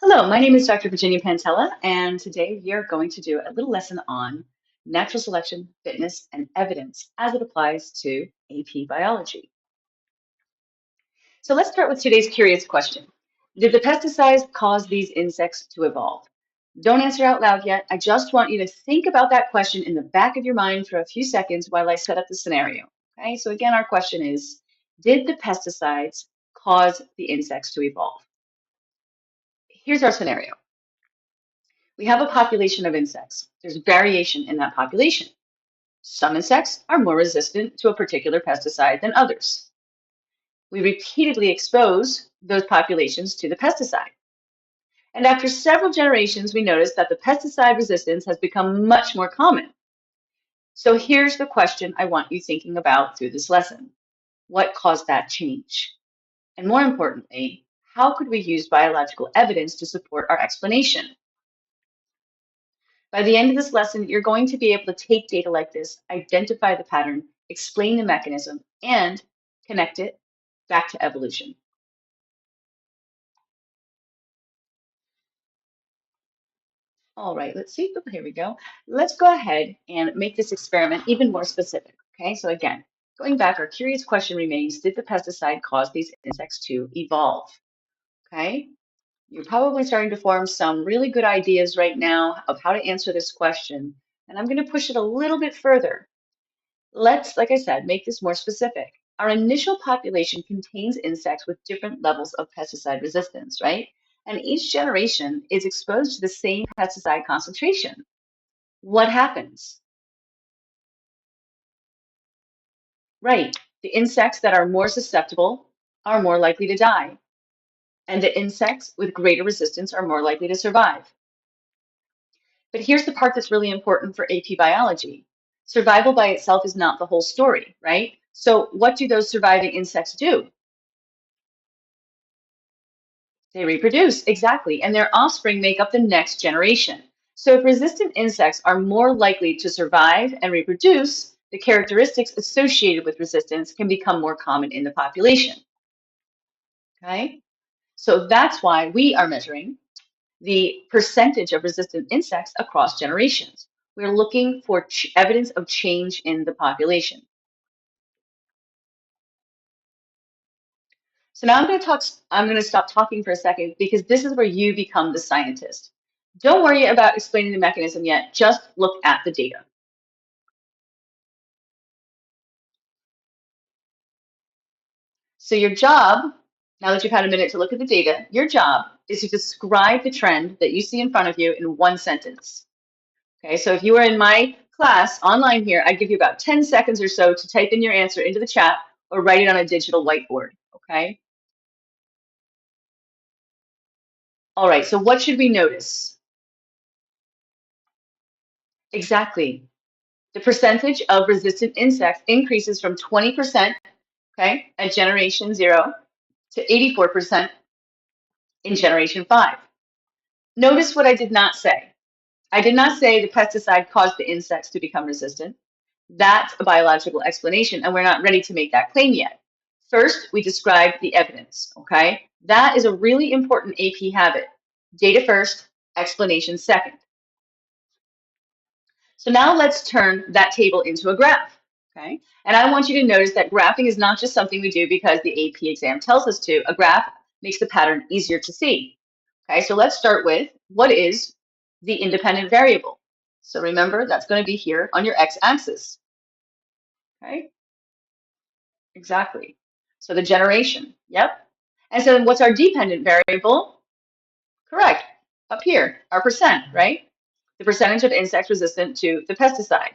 Hello, my name is Dr. Virginia Pantella, and today we are going to do a little lesson on natural selection, fitness, and evidence as it applies to AP Biology. So let's start with today's curious question. Did the pesticides cause these insects to evolve? Don't answer out loud yet. I just want you to think about that question in the back of your mind for a few seconds while I set up the scenario. Okay, so again, our question is, did the pesticides cause the insects to evolve? Here's our scenario. We have a population of insects. There's variation in that population. Some insects are more resistant to a particular pesticide than others. We repeatedly expose those populations to the pesticide. And after several generations, we notice that the pesticide resistance has become much more common. So here's the question I want you thinking about through this lesson. What caused that change? And more importantly, how could we use biological evidence to support our explanation? By the end of this lesson, you're going to be able to take data like this, identify the pattern, explain the mechanism, and connect it back to evolution. All right, let's see. Oh, here we go. Let's go ahead and make this experiment even more specific. Okay, so again, going back, our curious question remains, did the pesticide cause these insects to evolve? Okay, you're probably starting to form some really good ideas right now of how to answer this question. And I'm going to push it a little bit further. Let's, like I said, make this more specific. Our initial population contains insects with different levels of pesticide resistance, right? And each generation is exposed to the same pesticide concentration. What happens? Right, the insects that are more susceptible are more likely to die, and the insects with greater resistance are more likely to survive. But here's the part that's really important for AP biology. Survival by itself is not the whole story, right? So what do those surviving insects do? They reproduce, exactly, and their offspring make up the next generation. So if resistant insects are more likely to survive and reproduce, the characteristics associated with resistance can become more common in the population. Okay? So that's why we are measuring the percentage of resistant insects across generations. We're looking for evidence of change in the population. So now I'm going to stop talking for a second because this is where you become the scientist. Don't worry about explaining the mechanism yet, just look at the data. So your job, now that you've had a minute to look at the data, your job is to describe the trend that you see in front of you in one sentence. Okay, so if you were in my class online here, I'd give you about 10 seconds or so to type in your answer into the chat or write it on a digital whiteboard, okay? All right, so what should we notice? Exactly. The percentage of resistant insects increases from 20%, okay, at generation 0 to 84% in generation 5. Notice what I did not say. I did not say the pesticide caused the insects to become resistant. That's a biological explanation, and we're not ready to make that claim yet. First, we describe the evidence, okay? That is a really important AP habit. Data first, explanation second. So now let's turn that table into a graph, okay? And I want you to notice that graphing is not just something we do because the AP exam tells us to. A graph makes the pattern easier to see. Okay, so let's start with what is the independent variable? So remember, that's going to be here on your x-axis. Okay, exactly. So the generation, yep. And so what's our dependent variable? Correct, up here, our percent, right? The percentage of insects resistant to the pesticide.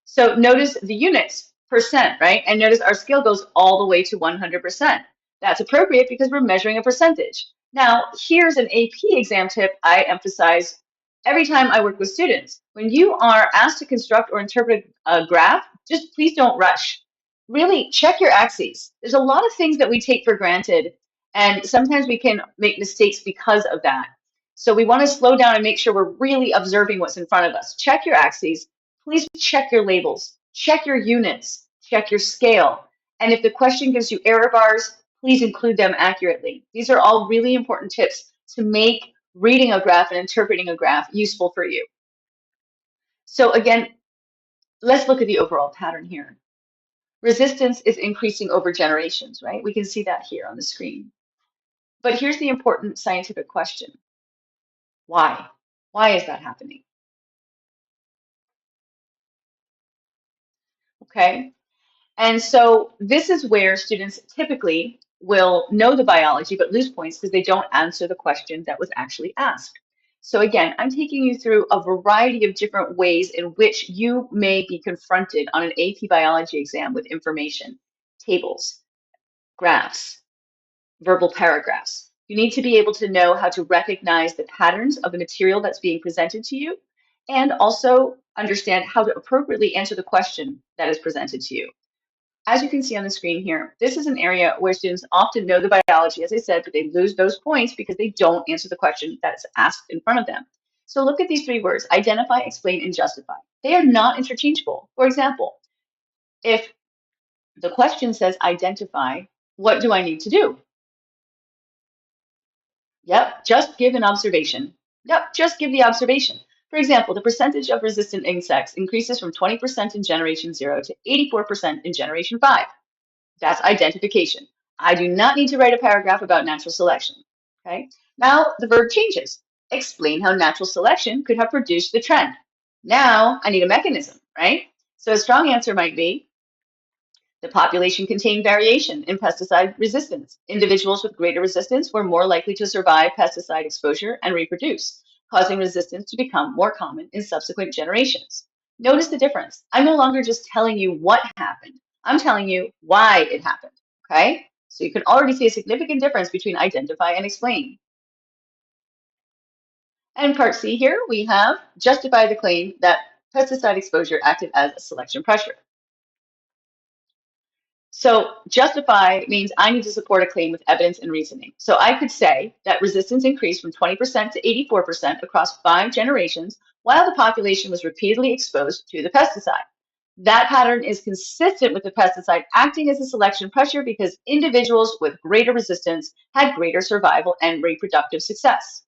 So notice the units, percent, right? And notice our scale goes all the way to 100%. That's appropriate because we're measuring a percentage. Now, here's an AP exam tip I emphasize every time I work with students. When you are asked to construct or interpret a graph, just please don't rush. Really check your axes. There's a lot of things that we take for granted, and sometimes we can make mistakes because of that. So we want to slow down and make sure we're really observing what's in front of us. Check your axes. Please check your labels. Check your units. Check your scale. And if the question gives you error bars, please include them accurately. These are all really important tips to make reading a graph and interpreting a graph useful for you. So again, let's look at the overall pattern here. Resistance is increasing over generations, right? We can see that here on the screen. But here's the important scientific question. Why? Why is that happening? Okay. And so this is where students typically will know the biology but lose points because they don't answer the question that was actually asked. So again, I'm taking you through a variety of different ways in which you may be confronted on an AP Biology exam with information, tables, graphs, verbal paragraphs. You need to be able to know how to recognize the patterns of the material that's being presented to you and also understand how to appropriately answer the question that is presented to you. As you can see on the screen here, this is an area where students often know the biology, as I said, but they lose those points because they don't answer the question that's asked in front of them. So look at these three words: identify, explain, and justify. They are not interchangeable. For example, if the question says identify, what do I need to do? Yep, just give an observation. Yep, just give the observation. For example, the percentage of resistant insects increases from 20% in generation 0 to 84% in generation 5. That's identification. I do not need to write a paragraph about natural selection. Okay. Now the verb changes. Explain how natural selection could have produced the trend. Now I need a mechanism, right? So a strong answer might be the population contained variation in pesticide resistance. Individuals with greater resistance were more likely to survive pesticide exposure and reproduce, causing resistance to become more common in subsequent generations. Notice the difference. I'm no longer just telling you what happened. I'm telling you why it happened, okay? So you can already see a significant difference between identify and explain. And part C here, we have justify the claim that pesticide exposure acted as a selection pressure. So justify means I need to support a claim with evidence and reasoning. So I could say that resistance increased from 20% to 84% across 5 generations while the population was repeatedly exposed to the pesticide. That pattern is consistent with the pesticide acting as a selection pressure because individuals with greater resistance had greater survival and reproductive success.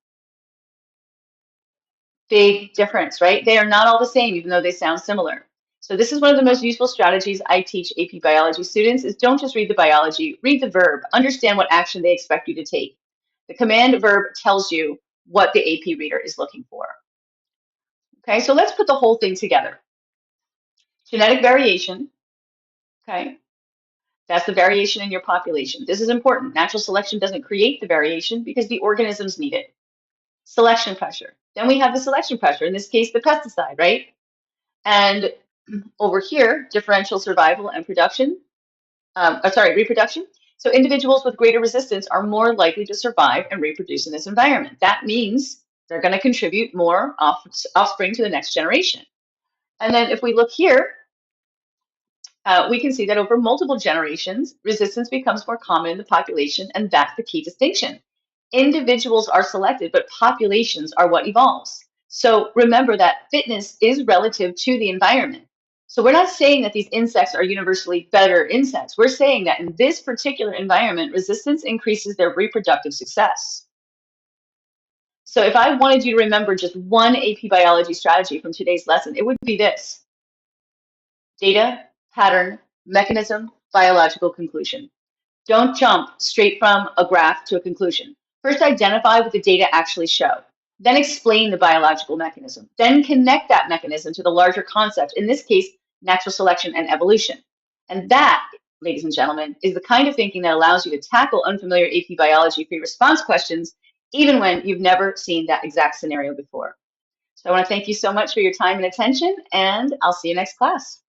Big difference, right? They are not all the same, even though they sound similar. So this is one of the most useful strategies I teach AP biology students is don't just read the biology, read the verb, understand what action they expect you to take. The command verb tells you what the AP reader is looking for. Okay, so let's put the whole thing together. Genetic variation, okay, that's the variation in your population. This is important. Natural selection doesn't create the variation because the organisms need it. Selection pressure. Then we have the selection pressure, in this case, the pesticide, right? And over here, differential survival and reproduction. So individuals with greater resistance are more likely to survive and reproduce in this environment. That means they're going to contribute more offspring to the next generation. And then if we look here, we can see that over multiple generations, resistance becomes more common in the population, and that's the key distinction. Individuals are selected, but populations are what evolves. So remember that fitness is relative to the environment. So we're not saying that these insects are universally better insects. We're saying that in this particular environment, resistance increases their reproductive success. So if I wanted you to remember just one AP biology strategy from today's lesson, it would be this: data, pattern, mechanism, biological conclusion. Don't jump straight from a graph to a conclusion. First, identify what the data actually show. Then explain the biological mechanism. Then connect that mechanism to the larger concept, in this case, natural selection and evolution. And that, ladies and gentlemen, is the kind of thinking that allows you to tackle unfamiliar AP biology free-response questions, even when you've never seen that exact scenario before. So I want to thank you so much for your time and attention, and I'll see you next class.